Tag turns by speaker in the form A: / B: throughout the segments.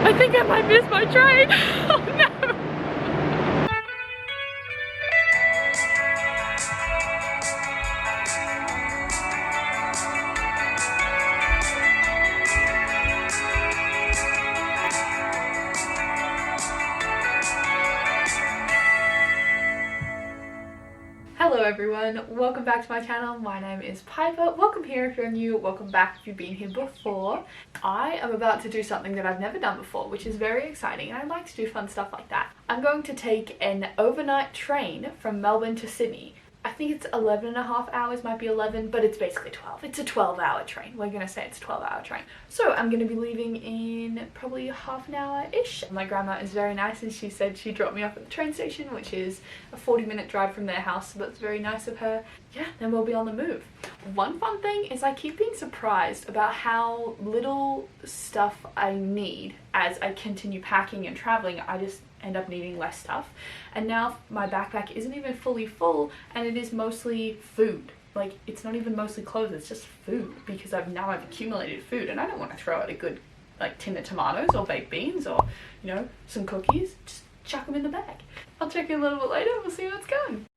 A: I think I might miss my train. Oh no. Hello everyone, welcome back to my channel. My name is Piper. Welcome here if you're new, welcome back if you've been here before. I am about to do something that I've never done before, which is very exciting, and I like to do fun stuff like that. I'm going to take an overnight train from Melbourne to Sydney. I think it's 11.5 hours, might be 11, but it's basically 12. It's a 12-hour train. We're gonna say it's a 12-hour train. So I'm gonna be leaving in probably half an hour-ish. My grandma is very nice and she said she dropped me off at the train station, which is a 40-minute drive from their house, so that's very nice of her. Yeah, then we'll be on the move. One fun thing is I keep being surprised about how little stuff I need as I continue packing and traveling. I just end up needing less stuff, and now my backpack isn't even fully full and it is mostly food. Like, it's not even mostly clothes, it's just food, because I've accumulated food and I don't want to throw out a good like tin of tomatoes or baked beans or, you know, some cookies. Just chuck them in the bag. I'll check in a little bit later, we'll see how it's going.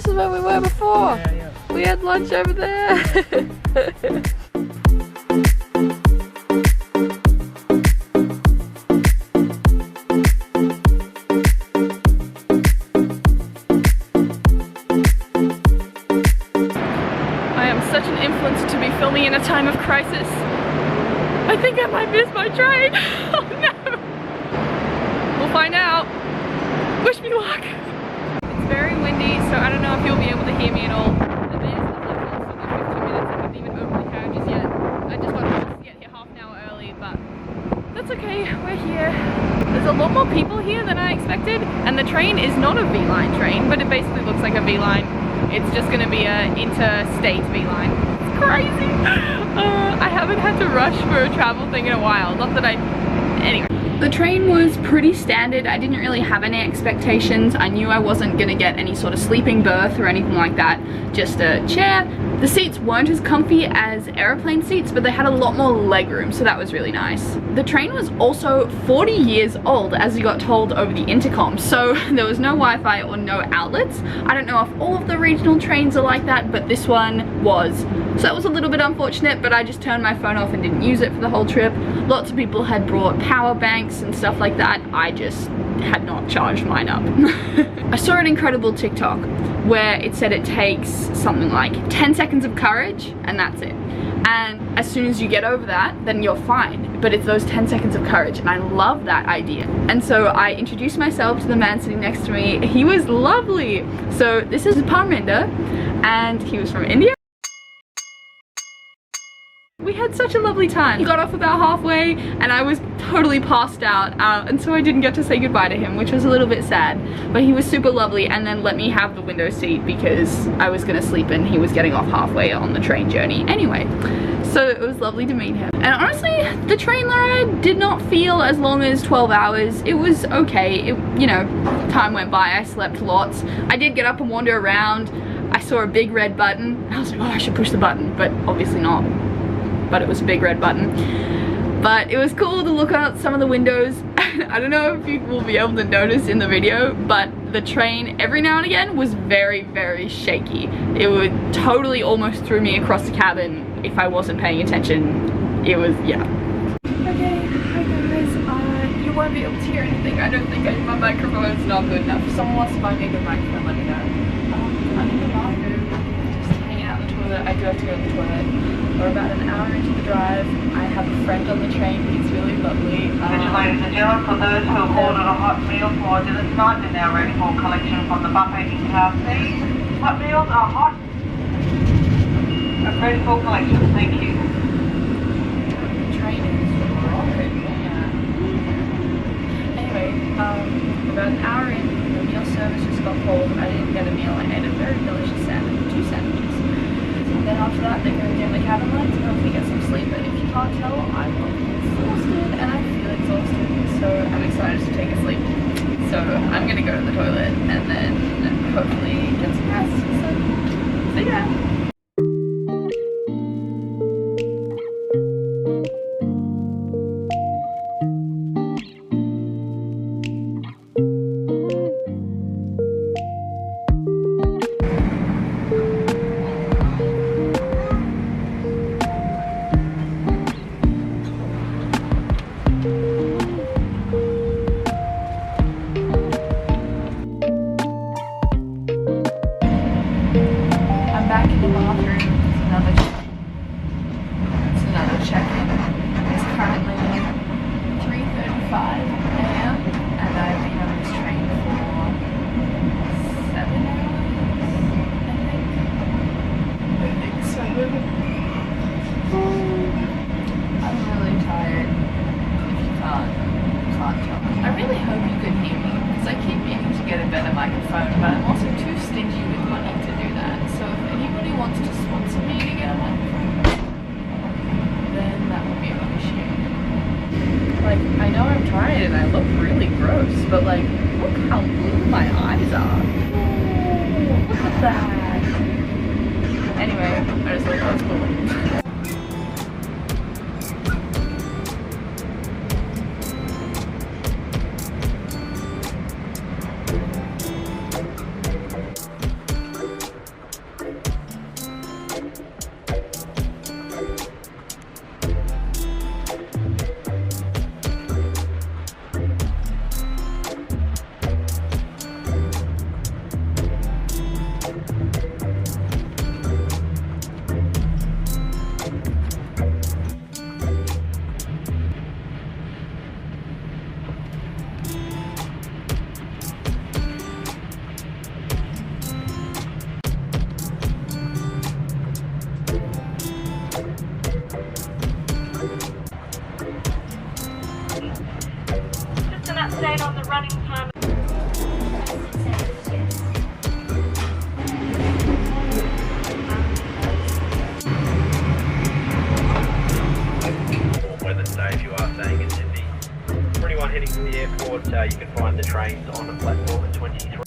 A: Where we were before. Yeah. We had lunch over there. I am such an influencer to be filming in a time of crisis. I think I might miss my train. Oh no. We'll find out. Wish me luck. Very windy, so I don't know if you'll be able to hear me at all. The van is not left for 15 minutes. I haven't even opened the carriages yet. I just wanted to get here half an hour early, but that's okay, we're here. There's a lot more people here than I expected, and the train is not a V-line train, but it basically looks like a V-line. It's just going to be an interstate V-line. It's crazy! I haven't had to rush for a travel thing in a while. Not that anyway. The train was pretty standard. I didn't really have any expectations. I knew I wasn't gonna get any sort of sleeping berth or anything like that, just a chair. The seats weren't as comfy as airplane seats, but they had a lot more legroom, so that was really nice. The train was also 40 years old, as you got told over the intercom, so there was no Wi-Fi or no outlets. I don't know if all of the regional trains are like that, but this one was. So that was a little bit unfortunate, but I just turned my phone off and didn't use it for the whole trip. Lots of people had brought power banks and stuff like that. I just had not charged mine up. I saw an incredible TikTok where it said it takes something like 10 seconds of courage and that's it. And as soon as you get over that, then you're fine. But it's those 10 seconds of courage, and I love that idea. And so I introduced myself to the man sitting next to me. He was lovely. So this is Parminder, and he was from India. We had such a lovely time. He got off about halfway and I was totally passed out, and so I didn't get to say goodbye to him, which was a little bit sad. But he was super lovely and then let me have the window seat because I was gonna sleep and he was getting off halfway on the train journey anyway. So it was lovely to meet him. And honestly, the train ride did not feel as long as 12 hours. It was okay. You know, time went by, I slept lots. I did get up and wander around. I saw a big red button. I was like, oh, I should push the button, but obviously not. But it was a big red button. But it was cool to look out some of the windows. I don't know if you will be able to notice in the video, but the train every now and again was very, very shaky. It would totally almost threw me across the cabin if I wasn't paying attention. It was, yeah. Okay, hi guys. You won't be able to hear anything. I don't think my microphone's not good enough. If someone wants to buy me a good microphone, let me know. I'm in the bathroom, just hanging out in the toilet. I do have to go to the toilet. We're about an hour into the drive. I have a friend on the train. He's really lovely.
B: Ladies and gentlemen, for those who have ordered a hot meal for dinner tonight, they're now ready for collection from the buffet in-house seats. Hot meals are hot and ready for collection. Thank you.
A: The train is rocking, yeah. Anyway, about an hour in, the meal service just got cold. I didn't get a meal. I ate a very delicious sandwich, 2 sandwiches. And then after that, they're going to do the cabin lights and hopefully get some sleep. But if you can't tell, I'm exhausted and I feel exhausted. So I'm excited to take a sleep. So I'm gonna go to the toilet and then hopefully get some rest. So yeah.
C: And I look really gross, but like, look how blue my eyes are. Ooh, look at that. Anyway, I just thought that was cool.
B: On the running time.
D: Weather today if you are staying in Sydney. For anyone heading to the airport, you can find the trains on the platform at 23.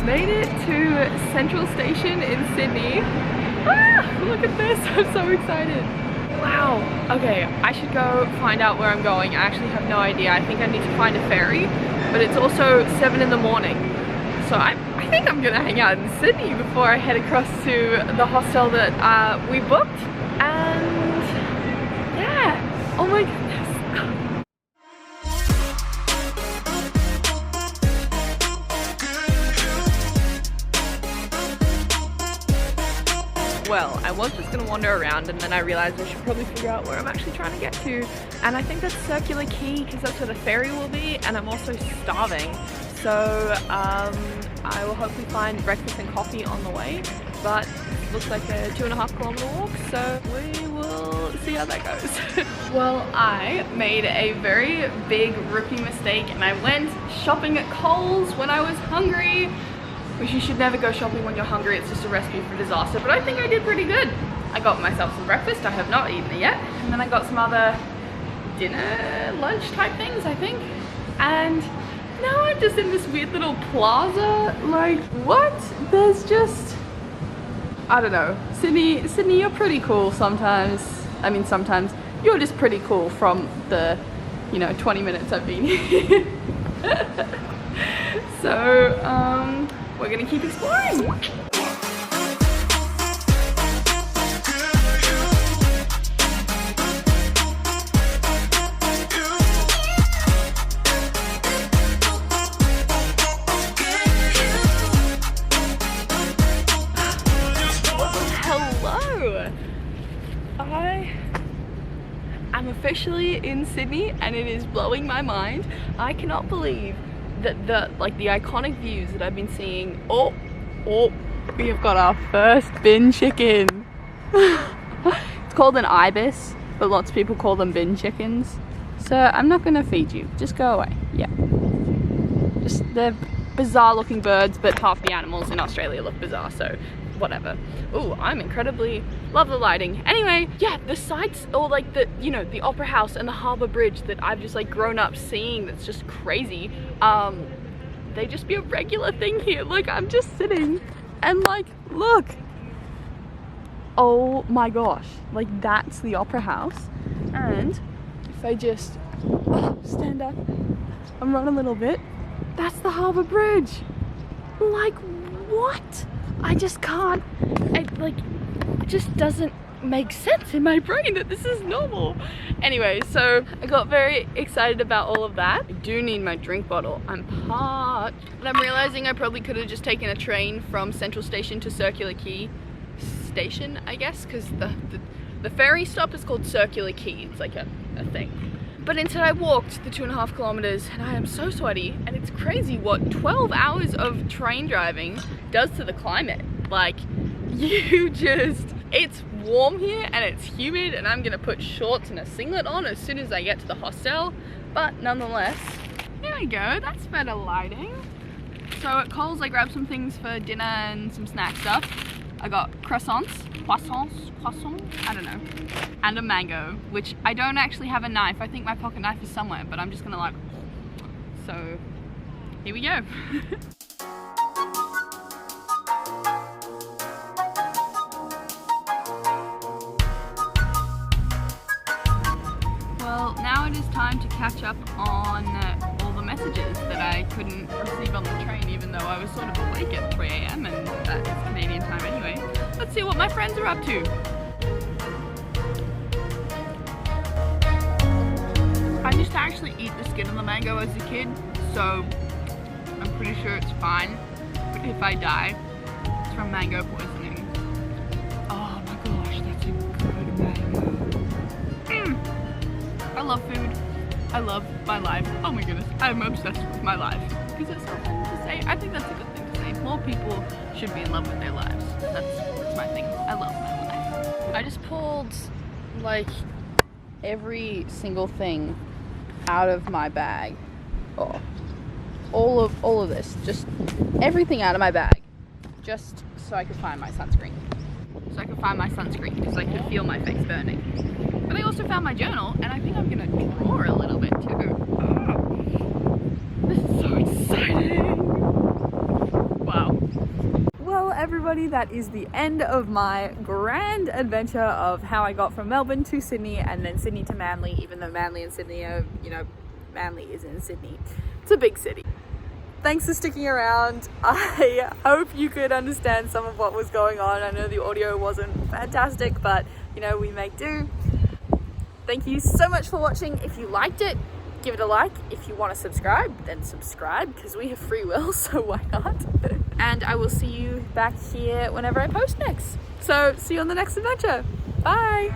A: Made it to Central Station in Sydney. Ah, look at this, I'm so excited. Wow, okay, I should go find out where I'm going. I actually have no idea. I think I need to find a ferry, but it's also 7 in the morning. So I think I'm gonna hang out in Sydney before I head across to the hostel that we booked. And yeah, oh my goodness. Well, I was just gonna wander around and then I realized I should probably figure out where I'm actually trying to get to. And I think that's Circular Quay because that's where the ferry will be, and I'm also starving. So I will hopefully find breakfast and coffee on the way. But it looks like a 2.5 kilometer walk, so we will see how that goes. Well, I made a very big rookie mistake and I went shopping at Coles when I was hungry. Which you should never go shopping when you're hungry, it's just a recipe for disaster, but I think I did pretty good. I got myself some breakfast, I have not eaten it yet, and then I got some other dinner, lunch type things, I think. And now I'm just in this weird little plaza, like, what? There's just, I don't know. Sydney, you're pretty cool sometimes. I mean, sometimes. You're just pretty cool from the, 20 minutes I've been here. So, we're gonna keep exploring. Hello! I'm officially in Sydney and it is blowing my mind. I cannot believe that the iconic views that I've been seeing. Oh, we have got our first bin chicken. It's called an ibis, but lots of people call them bin chickens. So I'm not gonna feed you, just go away. Yeah, just they're bizarre looking birds, but half the animals in Australia look bizarre, so whatever. Ooh, I'm incredibly love the lighting. Anyway, yeah, the sights, or like the, you know, the Opera House and the Harbour Bridge that I've just like grown up seeing, that's just crazy. They just be a regular thing here. Look, I'm just sitting and like, look. Oh my gosh, like that's the Opera House. And if I just stand up and run a little bit, that's the Harbour Bridge. Like, what? I just can't, it just doesn't make sense in my brain that this is normal. Anyway, so I got very excited about all of that. I do need my drink bottle. I'm parched. And I'm realizing I probably could have just taken a train from Central Station to Circular Quay Station, I guess, because the ferry stop is called Circular Quay. It's like a thing. But instead I walked the 2.5 kilometers and I am so sweaty, and it's crazy what 12 hours of train driving does to the climate. Like, it's warm here and it's humid, and I'm gonna put shorts and a singlet on as soon as I get to the hostel, but nonetheless, here we go, that's better lighting. So at Coles I grabbed some things for dinner and some snack stuff. I got croissants, I don't know, and a mango, which I don't actually have a knife. I think my pocket knife is somewhere, but I'm just gonna like, so here we go. Well, now it is time to catch up on all the messages that I couldn't receive on the train, even though I was sort of awake at 3 AM and that is Canadian time anyway. Let's see what my friends are up to. I used to actually eat the skin of the mango as a kid, so I'm pretty sure it's fine. But if I die, it's from mango poisoning. Oh my gosh, that's a good mango. I love food. I love my life. Oh my goodness, I'm obsessed with my life. Because it's so fun to say. I think that's a good thing to say. More people should be in love with their lives. That's my thing. I love my life. I just pulled like every single thing out of my bag. Oh, all of this, just everything out of my bag, just so I could find my sunscreen. Because I could feel my face burning. But I also found my journal, and I think I'm gonna draw a little bit too. Oh, this is so exciting! Wow. Well, everybody, that is the end of my grand adventure of how I got from Melbourne to Sydney and then Sydney to Manly, even though Manly and Sydney are, you know, Manly is in Sydney. It's a big city. Thanks for sticking around. I hope you could understand some of what was going on. I know the audio wasn't fantastic, but you know, we make do. Thank you so much for watching. If you liked it, give it a like. If you want to subscribe, then subscribe, because we have free will, so why not? And I will see you back here whenever I post next. So see you on the next adventure. Bye.